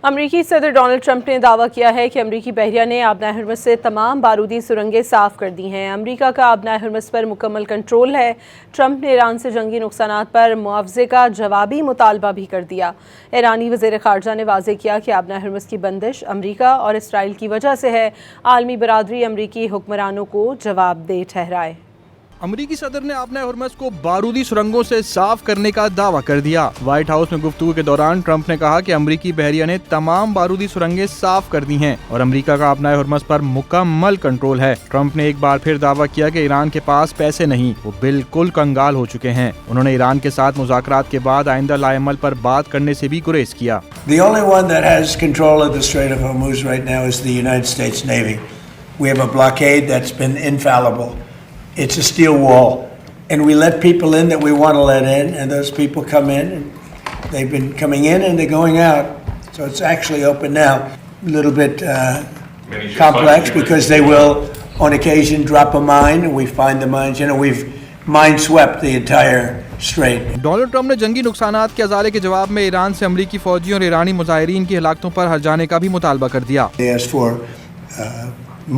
अमरीकी सदर Donald Trump ने दावा किया है कि अमरीकी बहरिया ने आबनाए हरमुज़ से तमाम बारूदी सुरंगें साफ़ कर दी हैं। अमरीका का आबनाए हरमुज़ पर मुकम्मल कंट्रोल है। ट्रंप ने ईरान से जंगी नुकसानात पर मुआवजे का जवाबी मुतालबा भी कर दिया। ईरानी वज़ीर ख़ारजा ने वाज़ेह किया कि आबनाए हरमुज़ की बंदिश अमरीका और इसराइल की वजह से है। आलमी बरादरी अमरीकी हुक्मरानों को जवाबदेह ठहराए। अमरीकी सदर ने आबनाए हरमुज़ को बारूदी सुरंगों से साफ करने का दावा कर दिया। व्हाइट हाउस में गुफ्तगू के दौरान ट्रंप ने कहा कि अमरीकी बहरिया ने तमाम बारूदी सुरंगें साफ कर दी हैं और अमरीका का आबनाए हरमुज़ पर मुकम्मल कंट्रोल है। ट्रंप ने एक बार फिर दावा किया कि ईरान के पास पैसे नहीं, वो बिल्कुल कंगाल हो चुके हैं। उन्होंने ईरान के साथ मुज़ाकरात के बाद आइंदा लाएअमल पर बात करने से भी गुरेज किया। The only one that has control of the Strait of Hormuz right now is the United States Navy. We have a blockade that's been infallible. It's a steel wall, and we let people in that we want to let in, and those people come in, and they've been coming in and they're going out. So it's actually open now. A little bit complex because they will, on occasion, drop a mine, and we find the mines. You know, we've mine swept the entire strait. Donald Trump ने जंगी नुकसानात के अज़ाले के जवाब में Iran से अमरीकी फौजियों और ईरानी मुजाहिरीन की हलाकतों पर हट जाने का भी मुतालबा कर दिया। They asked for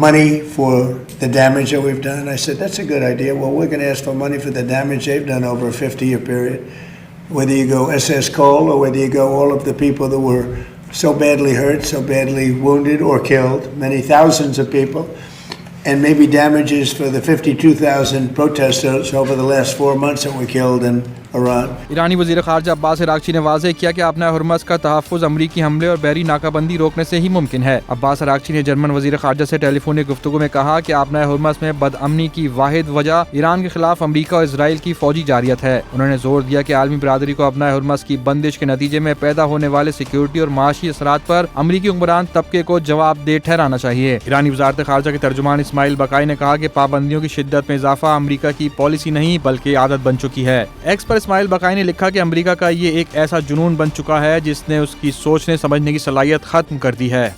money for the damage that we've done. I said, that's a good idea. Well, we're going to ask for money for the damage they've done over a 50-year period. Whether you go SS Cole or whether you go all of the people that were so badly hurt, so badly wounded or killed, many thousands of people, and maybe damages for the 52,000 protesters over the last 4 months that were killed in Iran. ईरानी वज़ीर ख़ारजा Abbas Araghchi ने वाज़ेह किया कि आबनाए हरमुज़ का तहफ़्फ़ुज़ अमरीकी हमले और बहरी नाकाबंदी रोकने से ही मुमकिन है। अब्बास अराग़ची ने जर्मन वज़ीर ख़ारजा से टेलीफोनिक गुफ्तगू में कहा कि आबनाए हरमुज़ में बदअमनी की वाहिद वजह ईरान के खिलाफ अमरीका और इसराइल की फौजी जारियत है। उन्होंने जोर दिया कि आलमी बरादरी को आबनाए हरमुज़ की बंदिश के नतीजे में पैदा होने वाले सिक्योरिटी और माशी असरात पर अमरीकी हुक्मरान तबके को जवाबदेह ठहराना चाहिए। ईरानी वज़ारत ख़ारजा के तर्जुमान इस्माइल बकाई ने कहा कि पाबंदियों की शिद्दत में इजाफा अमरीका की पॉलिसी नहीं बल्कि आदत बन चुकी है। एक्स पर इस्माइल बकाई ने लिखा कि अमेरिका का ये एक ऐसा जुनून बन चुका है जिसने उसकी सोचने समझने की सलाहियत खत्म कर दी है।